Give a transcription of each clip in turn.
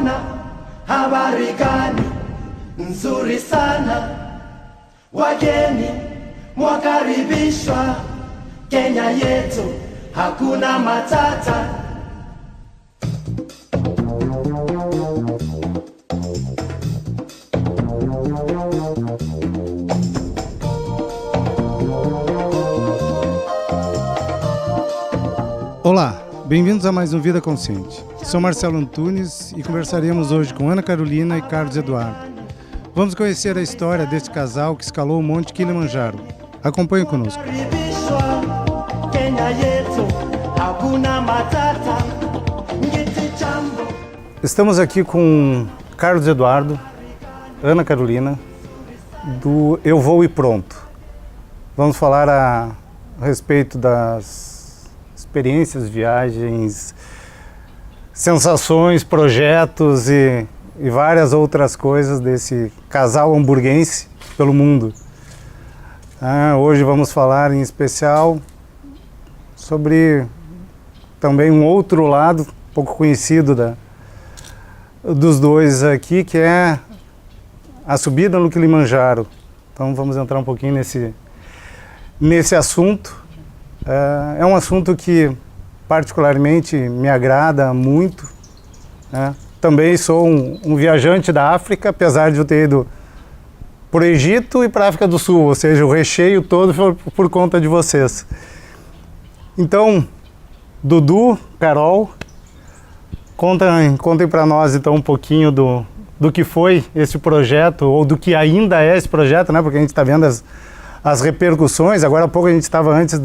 bwana, habari gani? Nzuri sana, wageni mwakaribishwa, Kenya yetu hakuna matata. Olá, bem-vindos a mais um Vida Consciente. Sou Marcelo Antunes e conversaremos hoje com Ana Carolina e Carlos Eduardo. Vamos conhecer a história deste casal que escalou o Monte Kilimanjaro. Acompanhe conosco. Estamos aqui com Carlos Eduardo, Ana Carolina, do Eu Vou e Pronto. Vamos falar a respeito das experiências, viagens, sensações, projetos e várias outras coisas desse casal hamburguense pelo mundo. Hoje vamos falar em especial sobre também um outro lado pouco conhecido dos dois aqui, que é a subida no Kilimanjaro. Então vamos entrar um pouquinho nesse assunto. É um assunto que particularmente me agrada muito, né? Também sou um viajante da África, apesar de eu ter ido para o Egito e para a África do Sul, ou seja, o recheio todo foi por conta de vocês. Então, Dudu, Carol, contem para nós então um pouquinho do que foi esse projeto, ou do que ainda é esse projeto, né? Porque a gente está vendo as repercussões. Agora há pouco a gente estava antes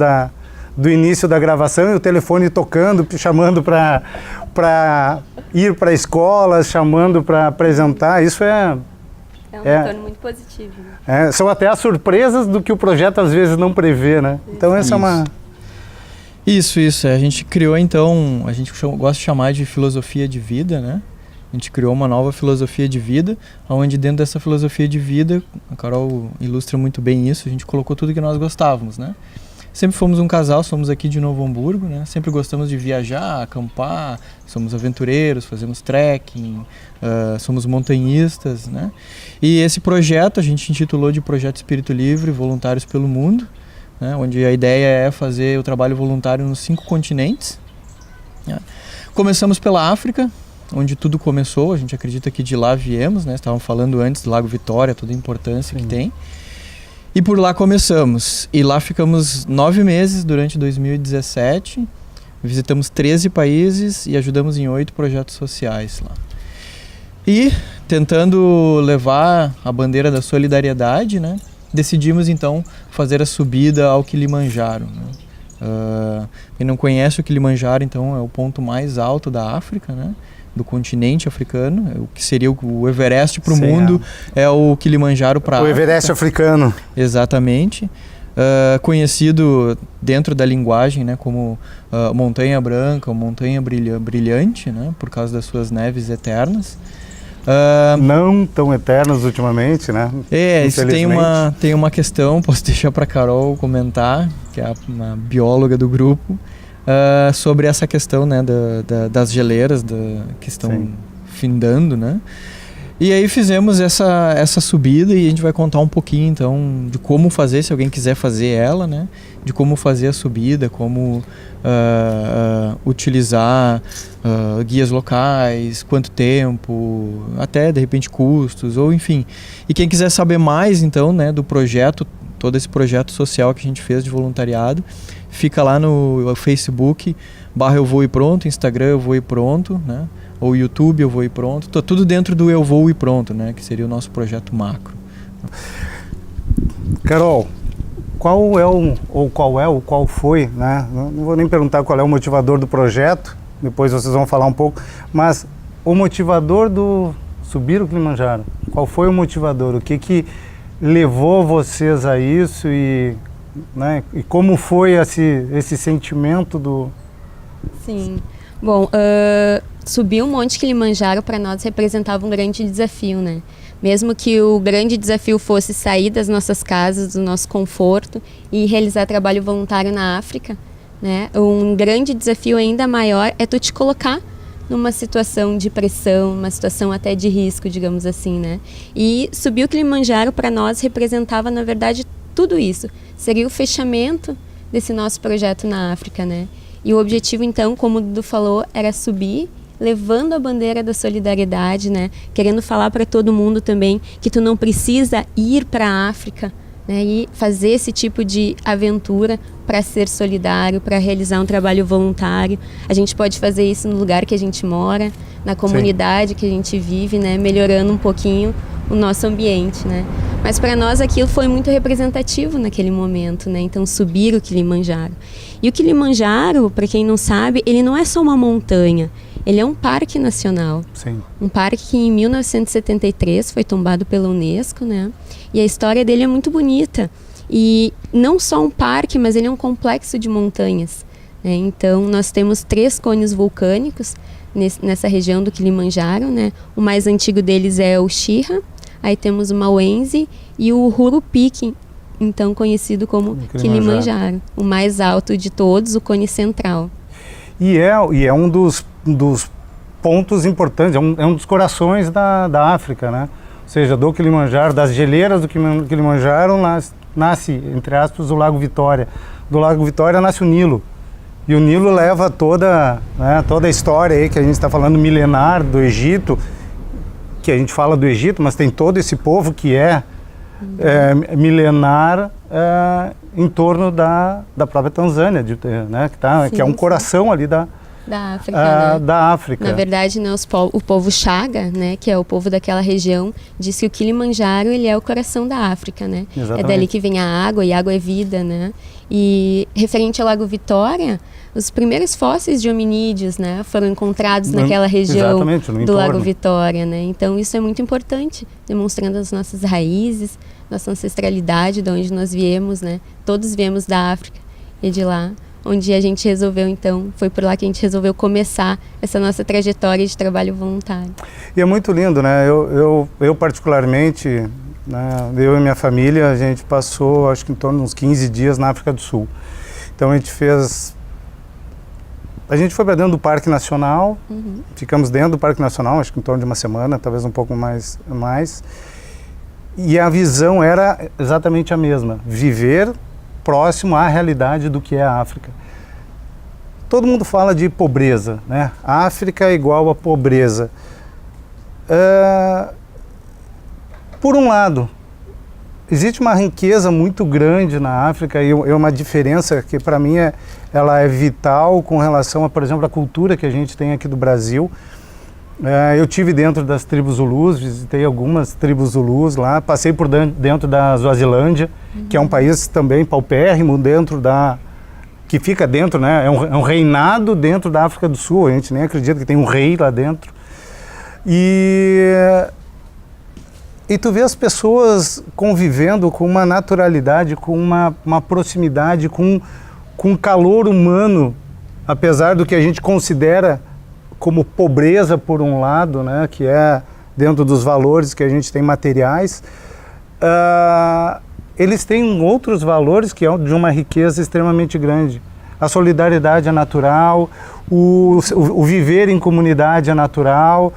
do início da gravação e o telefone tocando, chamando para ir para escolas, chamando para apresentar. Isso é um retorno muito positivo. Né? São até as surpresas do que o projeto às vezes não prevê, né? Então essa é uma... Isso. A gente criou então, a gente gosta de chamar de filosofia de vida, né? A gente criou uma nova filosofia de vida, onde dentro dessa filosofia de vida, a Carol ilustra muito bem isso, a gente colocou tudo que nós gostávamos, né? Sempre fomos um casal, somos aqui de Novo Hamburgo, né? Sempre gostamos de viajar, acampar, somos aventureiros, fazemos trekking, somos montanhistas, né? E esse projeto a gente intitulou de Projeto Espírito Livre, Voluntários pelo Mundo, né? Onde a ideia é fazer o trabalho voluntário nos 5 continentes. Né? Começamos pela África, onde tudo começou, a gente acredita que de lá viemos, né? Estavam falando antes do Lago Vitória, toda a importância que tem. E por lá começamos, e lá ficamos 9 meses durante 2017, visitamos 13 países e ajudamos em 8 projetos sociais lá. E tentando levar a bandeira da solidariedade, né, decidimos então fazer a subida ao Kilimanjaro. Né? Quem não conhece o Kilimanjaro, então, é o ponto mais alto da África, né? Do continente africano, o que seria o Everest para o mundo, é o Kilimanjaro para a África. O Everest africano. Exatamente. Conhecido dentro da linguagem, né, como montanha branca ou montanha brilhante, né, por causa das suas neves eternas. Não tão eternas ultimamente, né? Isso tem uma questão, posso deixar para a Carol comentar, que é uma bióloga do grupo, sobre essa questão, né, das geleiras que estão findando, né? E aí fizemos essa subida e a gente vai contar um pouquinho então de como fazer, se alguém quiser fazer ela, né? De como fazer a subida, como utilizar guias locais, quanto tempo, até de repente custos, ou enfim. E quem quiser saber mais então, né, do projeto, todo esse projeto social que a gente fez de voluntariado, fica lá no Facebook, /Eu Vou e Pronto, Instagram Eu Vou e Pronto, né? Ou YouTube Eu Vou e Pronto, tá tudo dentro do Eu Vou e Pronto, né? Que seria o nosso projeto macro. Carol, qual foi, né? Não vou nem perguntar qual é o motivador do projeto, depois vocês vão falar um pouco, mas o motivador do subir o Kilimanjaro, qual foi o motivador? O que levou vocês a isso e como foi esse sentimento do... Sim, bom, subir o Monte Kilimanjaro para nós representava um grande desafio, né? Mesmo que o grande desafio fosse sair das nossas casas, do nosso conforto e realizar trabalho voluntário na África, né? Um grande desafio ainda maior é tu te colocar numa situação de pressão, uma situação até de risco, digamos assim, né? E subir o Kilimanjaro para nós representava, na verdade, tudo isso. Seria o fechamento desse nosso projeto na África, né? E o objetivo, então, como o Dudu falou, era subir, levando a bandeira da solidariedade, né? Querendo falar para todo mundo também que tu não precisa ir para a África, né? E fazer esse tipo de aventura para ser solidário, para realizar um trabalho voluntário. A gente pode fazer isso no lugar que a gente mora, na comunidade que a gente vive, né? Melhorando um pouquinho o nosso ambiente, né? Mas para nós aquilo foi muito representativo naquele momento, né? Então subir o Kilimanjaro. E o Kilimanjaro, para quem não sabe, ele não é só uma montanha, ele é um parque nacional. Sim. Um parque que em 1973 foi tombado pela Unesco, né? E a história dele é muito bonita. E não só um parque, mas ele é um complexo de montanhas, né? Então nós temos 3 cones vulcânicos nessa região do Kilimanjaro, né? O mais antigo deles é o Shira, aí temos o Mawenzi e o Hurupiki, então conhecido como Kilimanjaro, o mais alto de todos, o cone central. E é um dos pontos importantes, é um dos corações da África, né? Ou seja, do Kilimanjaro, das geleiras do Kilimanjaro nasce, entre aspas, o Lago Vitória. Do Lago Vitória nasce o Nilo. E o Nilo leva toda a história aí que a gente está falando milenar do Egito, que a gente fala do Egito, mas tem todo esse povo que é milenar em torno da própria Tanzânia, né, que é um coração ali da África, né? Da África. Na verdade, né, o povo Chaga, né, que é o povo daquela região, diz que o Kilimanjaro ele é o coração da África, né? Exatamente. É dali que vem a água, e água é vida, né? E referente ao Lago Vitória, os primeiros fósseis de hominídeos, né, foram encontrados naquela região do Lago Vitória, né? Então isso é muito importante, demonstrando as nossas raízes, nossa ancestralidade, de onde nós viemos, né? Todos viemos da África e de lá onde a gente resolveu, então, foi por lá que a gente resolveu começar essa nossa trajetória de trabalho voluntário. E é muito lindo, né? Eu particularmente, né, eu e minha família, a gente passou, acho que em torno de uns 15 dias na África do Sul. Então a gente foi para dentro do Parque Nacional, ficamos dentro do Parque Nacional, acho que em torno de uma semana, talvez um pouco mais. E a visão era exatamente a mesma, viver próximo à realidade do que é a África. Todo mundo fala de pobreza, né? A África é igual a pobreza. Por um lado, existe uma riqueza muito grande na África e uma diferença que para mim ela é vital com relação a, por exemplo, a cultura que a gente tem aqui do Brasil. Eu tive dentro das tribos Zulus, visitei algumas tribos Zulus lá, passei por dentro da Suazilândia, que é um país também paupérrimo que fica dentro, né? É um reinado dentro da África do Sul, a gente nem acredita que tem um rei lá dentro. E tu vê as pessoas convivendo com uma naturalidade, com uma proximidade, com calor humano, apesar do que a gente considera como pobreza por um lado, né, que é dentro dos valores que a gente tem materiais, eles têm outros valores que é de uma riqueza extremamente grande. A solidariedade é natural, o viver em comunidade é natural,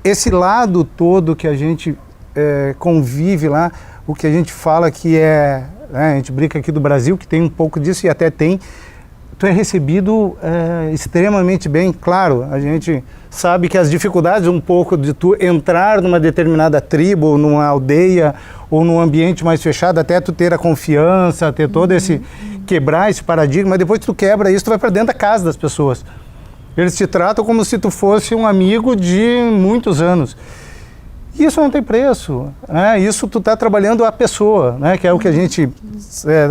esse lado todo que a gente convive lá, o que a gente fala que né, a gente brinca aqui do Brasil, que tem um pouco disso e até tem, tu é recebido extremamente bem. Claro, a gente sabe que as dificuldades um pouco de tu entrar numa determinada tribo, numa aldeia ou num ambiente mais fechado, até tu ter a confiança, ter todo quebrar esse paradigma, mas depois que tu quebra isso, tu vai para dentro da casa das pessoas. Eles te tratam como se tu fosse um amigo de muitos anos. Isso não tem preço, né? Isso tu está trabalhando a pessoa, né? Que é o que a gente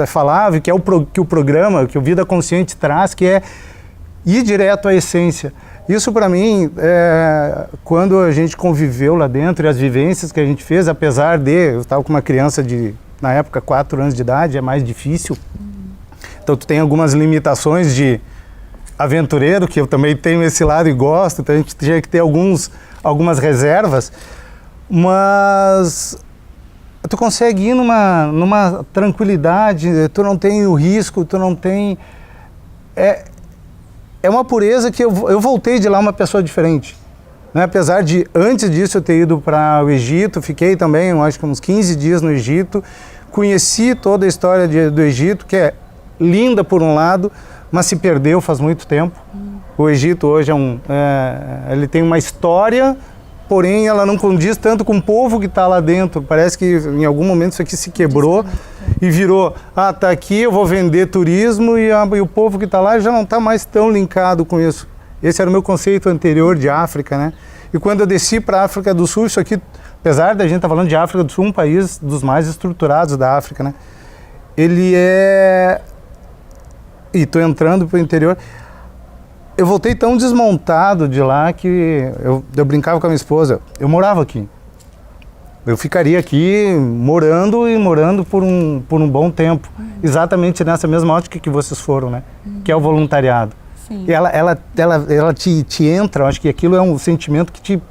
falava, que é que o programa, que o Vida Consciente traz, que é ir direto à essência. Isso para mim, quando a gente conviveu lá dentro e as vivências que a gente fez, apesar eu estava com uma criança de, na época, 4 anos de idade, é mais difícil. Então tu tem algumas limitações de aventureiro, que eu também tenho esse lado e gosto, então a gente tinha que ter algumas reservas. Mas tu consegue ir numa tranquilidade, tu não tem o risco, tu não tem... É é uma pureza que eu voltei de lá uma pessoa diferente. Né? Apesar de, antes disso, eu ter ido para o Egito, fiquei também, eu acho que uns 15 dias no Egito, conheci toda a história do Egito, que é linda por um lado, mas se perdeu faz muito tempo. O Egito hoje ele tem uma história, porém ela não condiz tanto com o povo que está lá dentro. Parece que em algum momento isso aqui se quebrou e virou, tá aqui, eu vou vender turismo e o povo que está lá já não está mais tão linkado com isso. Esse era o meu conceito anterior de África, né? E quando eu desci para a África do Sul, isso aqui, apesar da gente estar falando de África do Sul, um país dos mais estruturados da África, né? Ele é... E estou entrando para o interior. Eu voltei tão desmontado de lá que eu brincava com a minha esposa. Eu morava aqui. Eu ficaria aqui morando por um bom tempo. Exatamente nessa mesma ótica que vocês foram, né? Que é o voluntariado. Sim. E ela te entra, eu acho que aquilo é um sentimento que te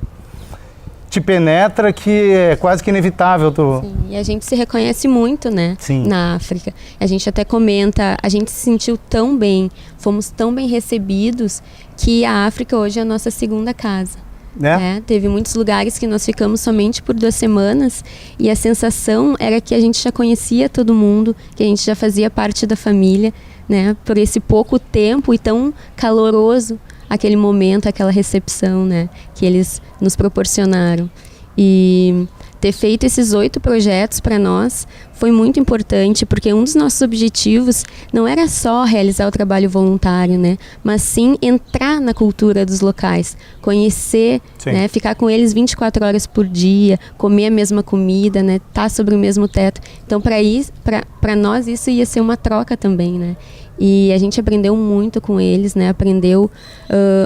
penetra, que é quase que inevitável. Sim, e a gente se reconhece muito, né? Sim. Na África. A gente até comenta, a gente se sentiu tão bem, fomos tão bem recebidos, que a África hoje é a nossa segunda casa. Né? Teve muitos lugares que nós ficamos somente por 2 semanas e a sensação era que a gente já conhecia todo mundo, que a gente já fazia parte da família, né? Por esse pouco tempo e tão caloroso aquele momento, aquela recepção, né? Que eles nos proporcionaram. E ter feito esses 8 projetos para nós foi muito importante, porque um dos nossos objetivos não era só realizar o trabalho voluntário, né? Mas sim entrar na cultura dos locais, conhecer, né? Ficar com eles 24 horas por dia, comer a mesma comida, né? Estar sobre o mesmo teto. Então, para nós, isso ia ser uma troca também, né? E a gente aprendeu muito com eles, né? Aprendeu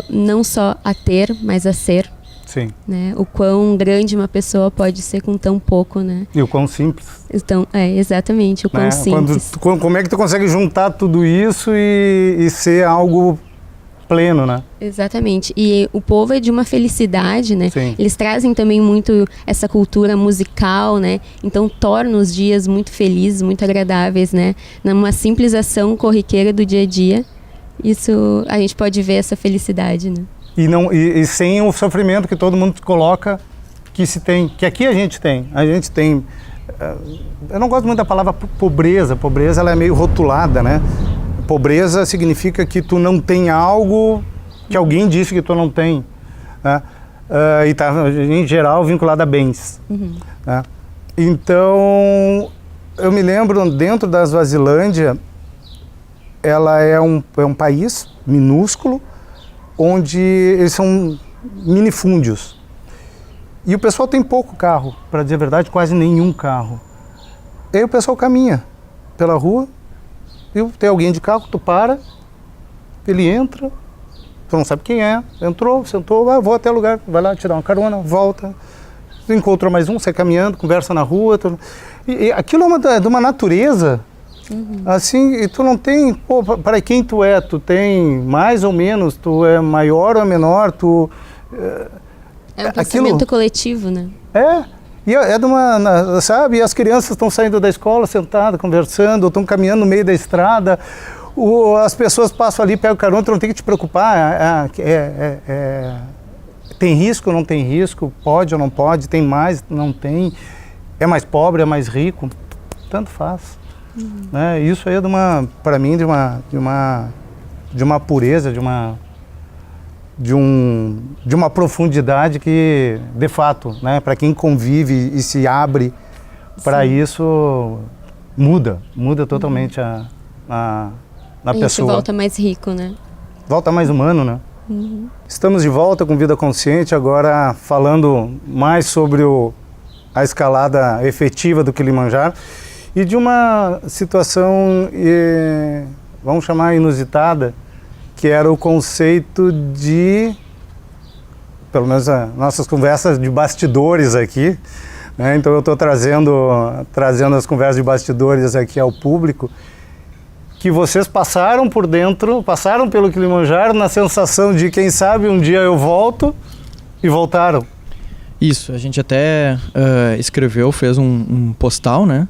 não só a ter, mas a ser. Sim. Né? O quão grande uma pessoa pode ser com tão pouco, né? E o quão simples. Então, exatamente, o quão né? simples. Como é que tu consegue juntar tudo isso e ser algo pleno, né? Exatamente. E o povo é de uma felicidade, né? Sim. Eles trazem também muito essa cultura musical, né? Então torna os dias muito felizes, muito agradáveis, né? Numa simples ação corriqueira do dia a dia, isso a gente pode ver essa felicidade, né? E sem o sofrimento que todo mundo coloca que se tem, que aqui a gente tem. A gente tem... Eu não gosto muito da palavra pobreza. Pobreza, ela é meio rotulada, né? Pobreza significa que tu não tem algo que alguém disse que tu não tem. Né? E está, em geral, vinculado a bens. Né? Então, eu me lembro, dentro da Svazilândia, ela é um país minúsculo, onde eles são minifúndios. E o pessoal tem pouco carro, para dizer a verdade, quase nenhum carro. E aí o pessoal caminha pela rua, e tem alguém de carro, tu para, ele entra, tu não sabe quem é, entrou, sentou, vou até o lugar, vai lá tirar uma carona, volta, encontra mais um, sai caminhando, conversa na rua. E aquilo é de uma natureza... Assim, e tu não tem, para quem tu é? Tu tem mais ou menos, tu é maior ou menor, tu... É um pensamento coletivo, né? E é de uma, sabe, e as crianças estão saindo da escola sentadas, conversando, ou estão caminhando no meio da estrada, as pessoas passam ali, pegam carona, tu não tem que te preocupar, tem risco ou não tem risco, pode ou não pode, tem mais, não tem, é mais pobre, é mais rico, tanto faz. Né? Isso aí é para mim, de uma pureza, de uma profundidade que, de fato, né, para quem convive e se abre para isso, muda totalmente a pessoa. A gente volta mais rico, né? Volta mais humano, né? Estamos de volta com Vida Consciente, agora falando mais sobre a escalada efetiva do Kilimanjaro. E de uma situação, vamos chamar inusitada, que era o conceito de, pelo menos as nossas conversas de bastidores aqui, né? Então eu estou trazendo as conversas de bastidores aqui ao público, que vocês passaram por dentro, passaram pelo Kilimanjaro na sensação de, quem sabe, um dia eu volto, e voltaram. Isso, a gente até escreveu, fez um postal, né?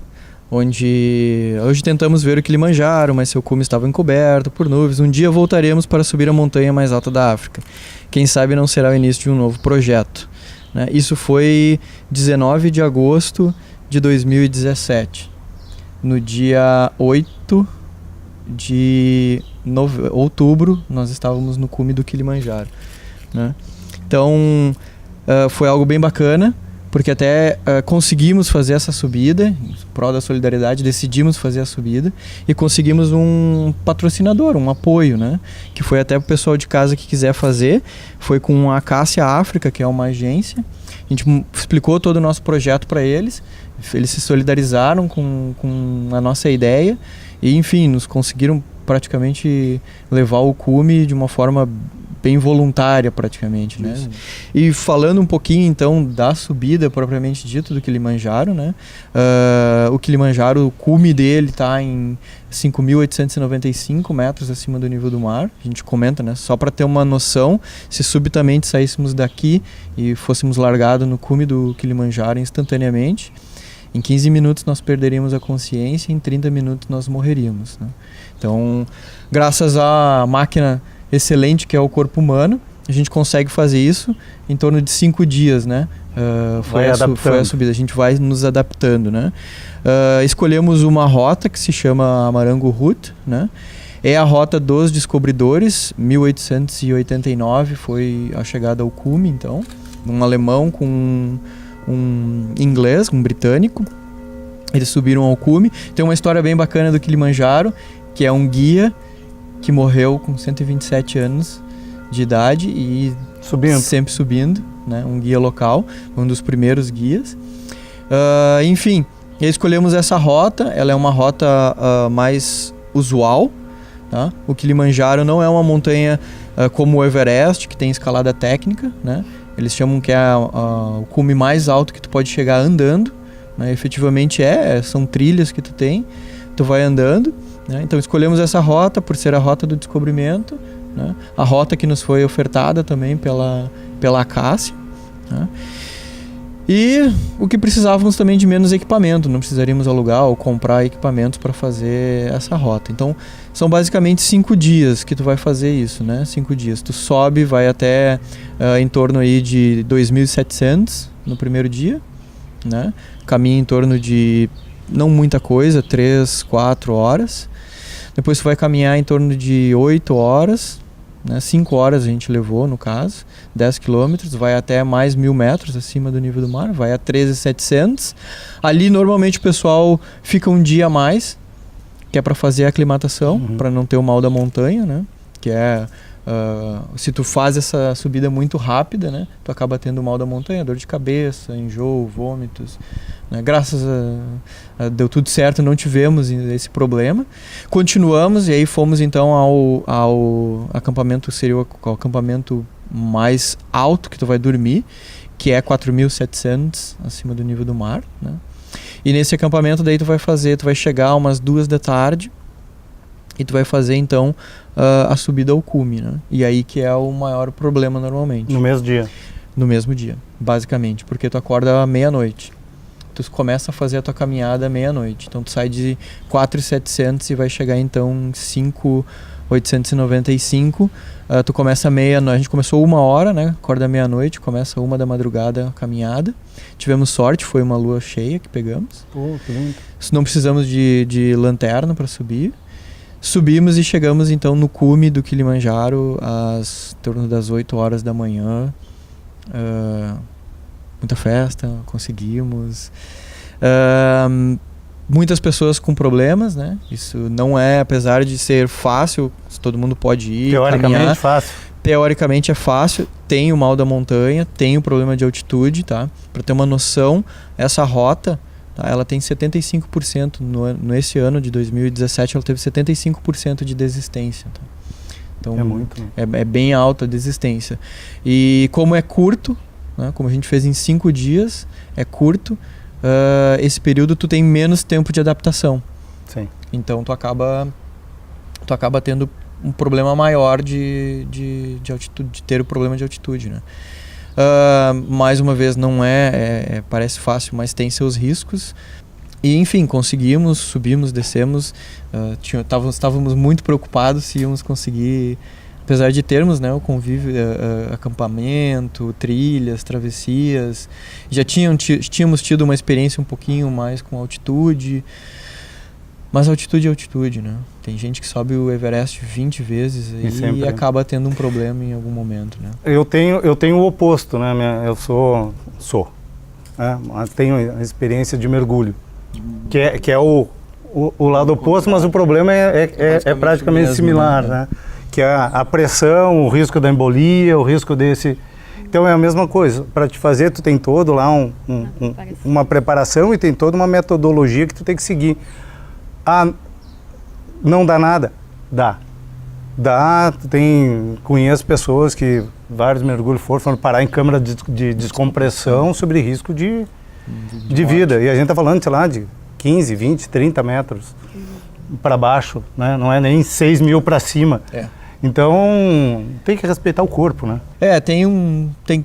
onde hoje tentamos ver o Kilimanjaro, mas seu cume estava encoberto por nuvens. Um dia voltaremos para subir a montanha mais alta da África. Quem sabe não será o início de um novo projeto, né? Isso foi 19 de agosto de 2017. No dia 8 de outubro, nós estávamos no cume do Kilimanjaro, né? Então, foi algo bem bacana, porque até conseguimos fazer essa subida, em prol da solidariedade, decidimos fazer a subida e conseguimos um patrocinador, um apoio, né? Que foi até o pessoal de casa que quiser fazer, foi com a Acácia África, que é uma agência. A gente explicou todo o nosso projeto para eles se solidarizaram com a nossa ideia e, enfim, nos conseguiram praticamente levar o cume de uma forma bem voluntária praticamente, né? E falando um pouquinho então da subida propriamente dito do Kilimanjaro, né? O Kilimanjaro, o cume dele está em 5.895 metros acima do nível do mar. A gente comenta, né? Só para ter uma noção, se subitamente saíssemos daqui e fôssemos largados no cume do Kilimanjaro instantaneamente, em 15 minutos nós perderíamos a consciência, em 30 minutos nós morreríamos, né? Então, graças à máquina excelente que é o corpo humano, a gente consegue fazer isso em torno de 5 dias, né? Foi a subida, a gente vai nos adaptando, né? Escolhemos uma rota que se chama Amarango Route, né? É a rota dos descobridores, 1889 foi a chegada ao cume, então, um alemão com um inglês, um britânico, eles subiram ao cume. Tem uma história bem bacana do Kilimanjaro, que é um guia que morreu com 127 anos de idade e sempre subindo, né? Um guia local, um dos primeiros guias. Enfim, escolhemos essa rota, ela é uma rota mais usual, tá? O Kilimanjaro não é uma montanha como o Everest, que tem escalada técnica, né? Eles chamam que é o cume mais alto que tu pode chegar andando, né? Efetivamente são trilhas que tu vai andando, né? Então escolhemos essa rota por ser a rota do descobrimento, né? A rota que nos foi ofertada também pela Acácia, né? E o que precisávamos também de menos equipamento, não precisaríamos alugar ou comprar equipamentos para fazer essa rota. Então são basicamente 5 dias que tu vai fazer isso, né? 5 dias. Tu sobe, vai até em torno aí de 2.700 no primeiro dia, né? Caminha em torno de não muita coisa, 3, 4 horas. Depois tu vai caminhar em torno de 8 horas, né? 5 horas a gente levou no caso, 10 quilômetros, vai até mais 1.000 metros acima do nível do mar, vai a 13.700. Ali normalmente o pessoal fica um dia a mais, que é para fazer a aclimatação, para não ter o mal da montanha, né? Que é, se tu faz essa subida muito rápida, né? Tu acaba tendo o mal da montanha, dor de cabeça, enjoo, vômitos, né? Graças a deu tudo certo, não tivemos esse problema. Continuamos e aí fomos então ao acampamento, seria o acampamento mais alto que tu vai dormir, que é 4.700 acima do nível do mar, né? E nesse acampamento daí tu vai chegar umas 2 da tarde e tu vai fazer então a subida ao cume, né? E aí que é o maior problema normalmente. No mesmo dia? No mesmo dia, basicamente, porque tu acorda à meia-noite. Tu começa a fazer a tua caminhada à meia-noite. Então tu sai de 4.700 e vai chegar então em 5.895. Tu começa a gente começou 1 hora, né? Acorda à meia-noite, começa 1 da madrugada a caminhada. Tivemos sorte, foi uma lua cheia que pegamos. Pô, que lindo. Não precisamos de lanterna para subir. Subimos e chegamos então no cume do Kilimanjaro em torno das 8 horas da manhã. Muita festa, conseguimos. Muitas pessoas com problemas, né? Isso não é, apesar de ser fácil, todo mundo pode ir, teoricamente caminhar. Fácil. Teoricamente é fácil, tem o mal da montanha, tem o problema de altitude, tá? Para ter uma noção, essa rota, tá? Ela tem 75%, nesse ano de 2017, ela teve 75% de desistência, tá? Então, é muito. É bem alta a desistência. E como é curto, né? Como a gente fez em 5 dias, é curto, esse período tu tem menos tempo de adaptação. Sim. Então tu acaba tendo um problema maior de altitude, de ter o problema de altitude, né? Mais uma vez, não parece fácil, mas tem seus riscos. E enfim, conseguimos, subimos, descemos, estávamos muito preocupados se íamos conseguir, apesar de termos, né, o convívio, acampamento, trilhas, travessias, já tínhamos tido uma experiência um pouquinho mais com altitude, mas altitude é altitude, né? Tem gente que sobe o Everest 20 vezes e acaba tendo um problema em algum momento, né? Eu tenho o oposto, né? Eu sou, né? Tenho a experiência de mergulho, que é o lado oposto, mas o problema é praticamente mesmo, similar, né? Que é a pressão, o risco da embolia, o risco desse... Então é a mesma coisa, para te fazer tu tem todo lá uma preparação e tem toda uma metodologia que tu tem que seguir. Não dá nada? Dá, conheço pessoas que vários mergulhos foram parar em câmara de descompressão sobre risco de vida. E a gente está falando, sei lá, de 15, 20, 30 metros para baixo, né? Não é nem 6 mil para cima. Então, tem que respeitar o corpo, né?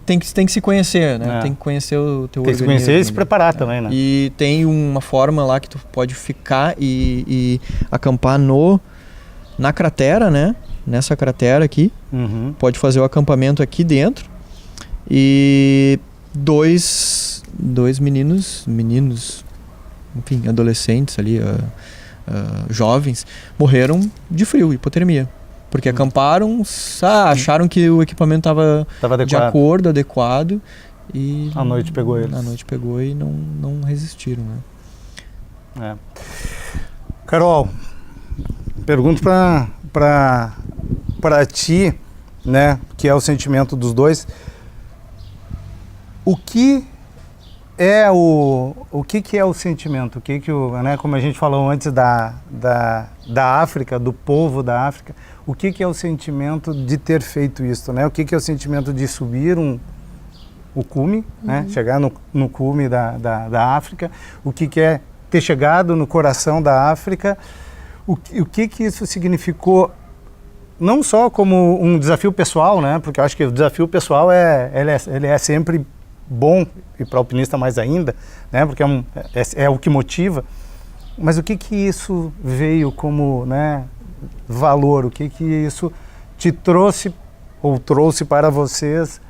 Tem que se conhecer, né? Tem que conhecer o teu organismo. Tem que se conhecer e se preparar também, né? E tem uma forma lá que tu pode ficar e acampar na cratera, né? Nessa cratera aqui. Pode fazer o acampamento aqui dentro. E dois meninos, enfim, adolescentes ali, jovens, morreram de frio, hipotermia. Porque acamparam, acharam que o equipamento estava de acordo, adequado. E a noite pegou eles. A noite pegou e não resistiram, né? Carol, pergunto para ti, né, que é o sentimento dos dois. O que é o sentimento? Né, como a gente falou antes da África, do povo da África, o que é o sentimento de ter feito isso, né? O que é o sentimento de subir o cume, né? Chegar no cume da África? O que é ter chegado no coração da África? O que isso significou, não só como um desafio pessoal, né? Porque eu acho que o desafio pessoal ele é sempre bom, e para o alpinista mais ainda, né? Porque é o que motiva. Mas o que isso veio como, né, valor? O que isso te trouxe ou trouxe para vocês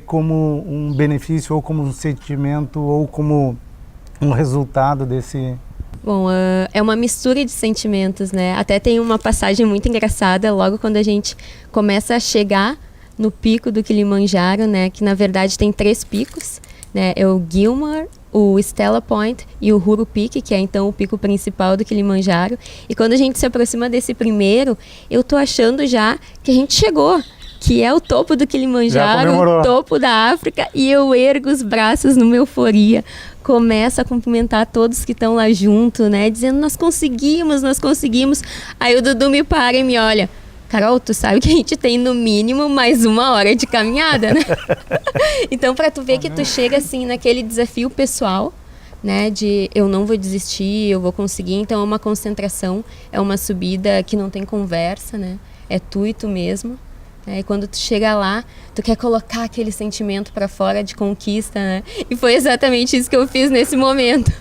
como um benefício, ou como um sentimento, ou como um resultado desse... Bom, é uma mistura de sentimentos, né? Até tem uma passagem muito engraçada logo quando a gente começa a chegar no pico do Kilimanjaro, né? Que na verdade tem 3 picos, né? É o Gilmore, o Stella Point e o Huru Peak, que é então o pico principal do Kilimanjaro. E quando a gente se aproxima desse primeiro, eu tô achando já que a gente chegou, que é o topo do Kilimanjaro, o topo da África, e eu ergo os braços numa euforia, começo a cumprimentar todos que estão lá junto, né? Dizendo, nós conseguimos. Aí o Dudu me para e me olha: Carol, tu sabe que a gente tem no mínimo mais 1 hora de caminhada, né? Então, para tu ver que tu chega assim naquele desafio pessoal, né? De eu não vou desistir, eu vou conseguir. Então, é uma concentração, é uma subida que não tem conversa, né? É tu e tu mesmo. E quando tu chega lá, tu quer colocar aquele sentimento para fora de conquista, né? E foi exatamente isso que eu fiz nesse momento.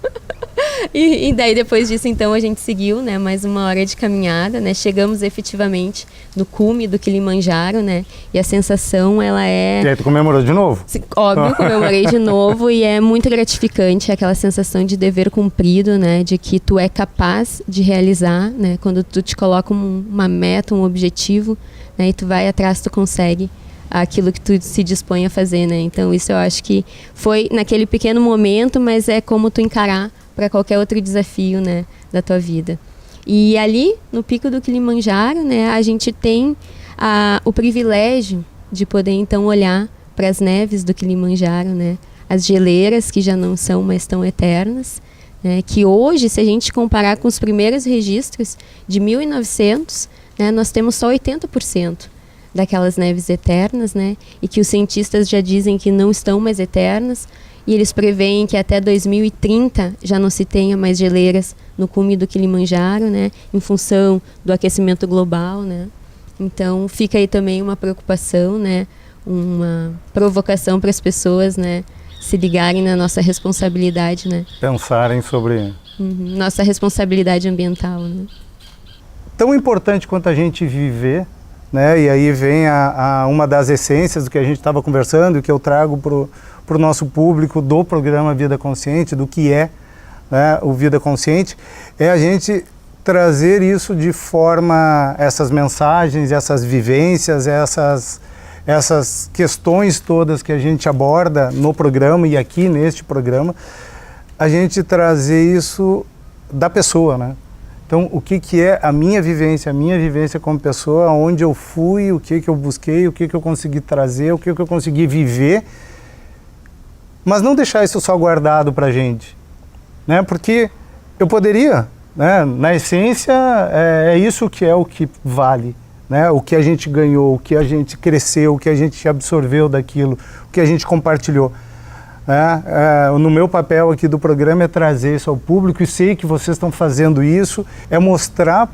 E daí depois disso, então, a gente seguiu, né, mais 1 hora de caminhada, né? Chegamos efetivamente no cume do Kilimanjaro, né? E a sensação, ela é... E aí tu comemorou de novo? Óbvio, comemorei de novo, e é muito gratificante aquela sensação de dever cumprido, né? De que tu é capaz de realizar, né? Quando tu te coloca uma meta, um objetivo, né? E tu vai atrás, tu consegue aquilo que tu se dispõe a fazer, né? Então isso eu acho que foi naquele pequeno momento, mas é como tu encarar para qualquer outro desafio, né, da tua vida. E ali, no pico do Kilimanjaro, né, a gente tem o privilégio de poder, então, olhar para as neves do Kilimanjaro, né, as geleiras que já não são mais tão eternas, né, que hoje, se a gente comparar com os primeiros registros de 1900, né, nós temos só 80% daquelas neves eternas, né, e que os cientistas já dizem que não estão mais eternas. E eles preveem que até 2030 já não se tenha mais geleiras no cume do Kilimanjaro, né? Em função do aquecimento global, né? Então fica aí também uma preocupação, né? Uma provocação para as pessoas, né? Se ligarem na nossa responsabilidade, né? Pensarem sobre Nossa responsabilidade ambiental, né? Tão importante quanto a gente viver, né? E aí vem uma das essências do que a gente estava conversando e que eu trago para o nosso público do programa Vida Consciente, do que é, né, o Vida Consciente, é a gente trazer isso de forma, essas mensagens, essas vivências, essas questões todas que a gente aborda no programa e aqui neste programa, a gente trazer isso da pessoa, né? Então, o que é a minha vivência como pessoa, onde eu fui, o que eu busquei, o que eu consegui trazer, o que eu consegui viver, mas não deixar isso só guardado pra gente, né? Porque eu poderia, né? Na essência, é isso que é o que vale, né? O que a gente ganhou, o que a gente cresceu, o que a gente absorveu daquilo, o que a gente compartilhou. No meu papel aqui do programa é trazer isso ao público, e sei que vocês estão fazendo isso, é mostrar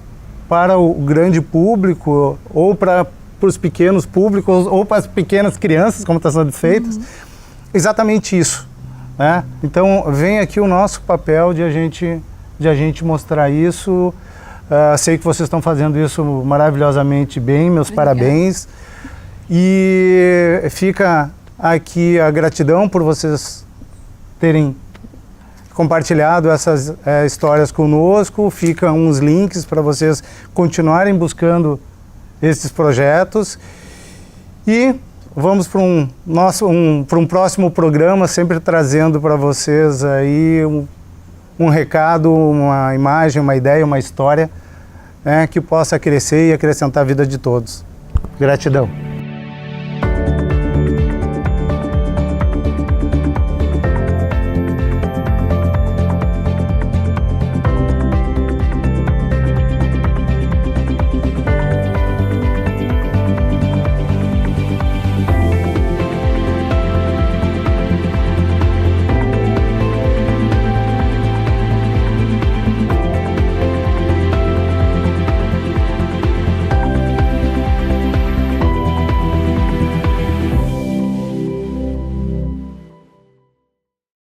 para o grande público, ou para os pequenos públicos, ou para as pequenas crianças, como está sendo feito, exatamente isso, né? Então vem aqui o nosso papel de a gente mostrar isso. Sei que vocês estão fazendo isso maravilhosamente bem, meus parabéns. E fica aqui a gratidão por vocês terem compartilhado essas histórias conosco. Ficam uns links para vocês continuarem buscando esses projetos. E vamos para um próximo programa, sempre trazendo para vocês aí um recado, uma imagem, uma ideia, uma história, né, que possa crescer e acrescentar a vida de todos. Gratidão.